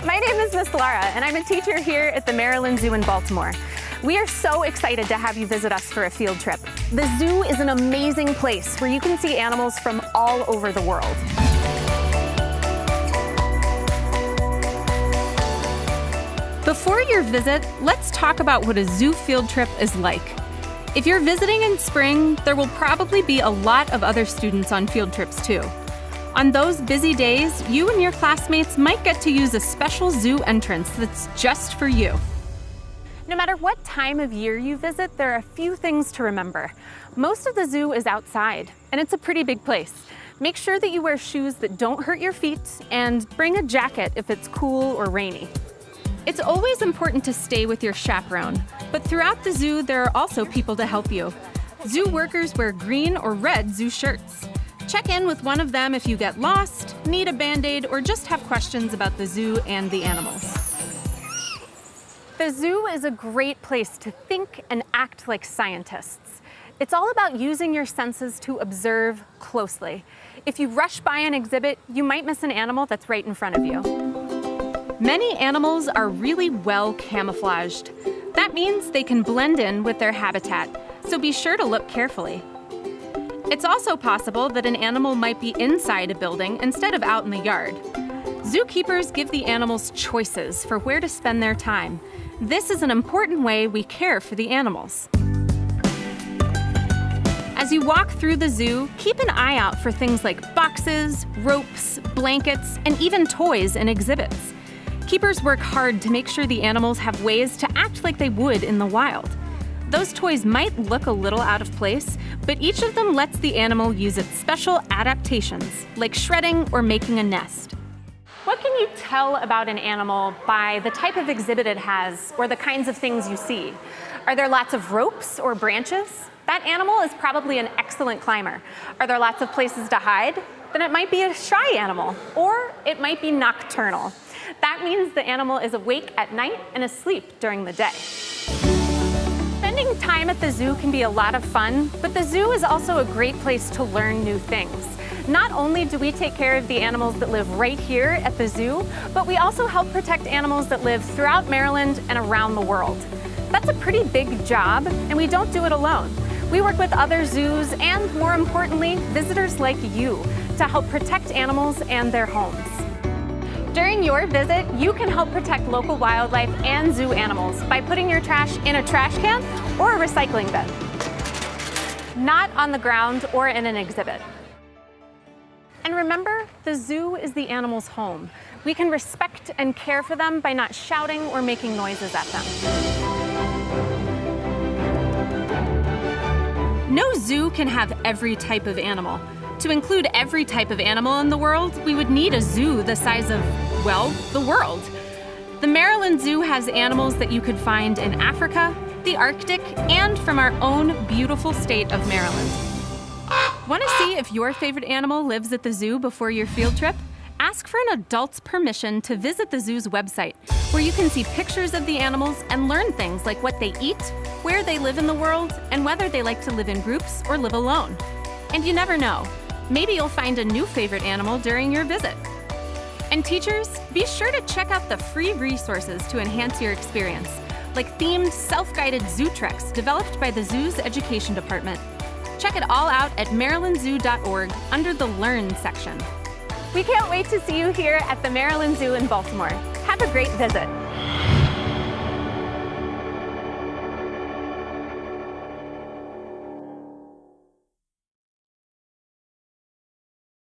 My name is Miss Lara, and I'm a teacher here at the Maryland Zoo in Baltimore. We are so excited to have you visit us for a field trip. The zoo is an amazing place where you can see animals from all over the world. Before your visit, let's talk about what a zoo field trip is like. If you're visiting in spring, there will probably be a lot of other students on field trips too. On those busy days, you and your classmates might get to use a special zoo entrance that's just for you. No matter what time of year you visit, there are a few things to remember. Most of the zoo is outside, and it's a pretty big place. Make sure that you wear shoes that don't hurt your feet, and bring a jacket if it's cool or rainy. It's always important to stay with your chaperone, but throughout the zoo, there are also people to help you. Zoo workers wear green or red zoo shirts. Check in with one of them if you get lost, need a Band-Aid, or just have questions about the zoo and the animals. The zoo is a great place to think and act like scientists. It's all about using your senses to observe closely. If you rush by an exhibit, you might miss an animal that's right in front of you. Many animals are really well camouflaged. That means they can blend in with their habitat, so be sure to look carefully. It's also possible that an animal might be inside a building instead of out in the yard. Zookeepers give the animals choices for where to spend their time. This is an important way we care for the animals. As you walk through the zoo, keep an eye out for things like boxes, ropes, blankets, and even toys and exhibits. Keepers work hard to make sure the animals have ways to act like they would in the wild. Those toys might look a little out of place, but each of them lets the animal use its special adaptations, like shredding or making a nest. What can you tell about an animal by the type of exhibit it has or the kinds of things you see? Are there lots of ropes or branches? That animal is probably an excellent climber. Are there lots of places to hide? Then it might be a shy animal, or it might be nocturnal. That means the animal is awake at night and asleep during the day. Spending time at the zoo can be a lot of fun, but the zoo is also a great place to learn new things. Not only do we take care of the animals that live right here at the zoo, but we also help protect animals that live throughout Maryland and around the world. That's a pretty big job, and we don't do it alone. We work with other zoos and, more importantly, visitors like you to help protect animals and their homes. During your visit, you can help protect local wildlife and zoo animals by putting your trash in a trash can or a recycling bin, not on the ground or in an exhibit. And remember, the zoo is the animal's home. We can respect and care for them by not shouting or making noises at them. No zoo can have every type of animal. To include every type of animal in the world, we would need a zoo the size of, well, the world. The Maryland Zoo has animals that you could find in Africa, the Arctic, and from our own beautiful state of Maryland. Want to see if your favorite animal lives at the zoo before your field trip? Ask for an adult's permission to visit the zoo's website, where you can see pictures of the animals and learn things like what they eat, where they live in the world, and whether they like to live in groups or live alone. And you never know. Maybe you'll find a new favorite animal during your visit. And teachers, be sure to check out the free resources to enhance your experience, like themed self-guided zoo treks developed by the zoo's education department. Check it all out at marylandzoo.org under the Learn section. We can't wait to see you here at the Maryland Zoo in Baltimore. Have a great visit.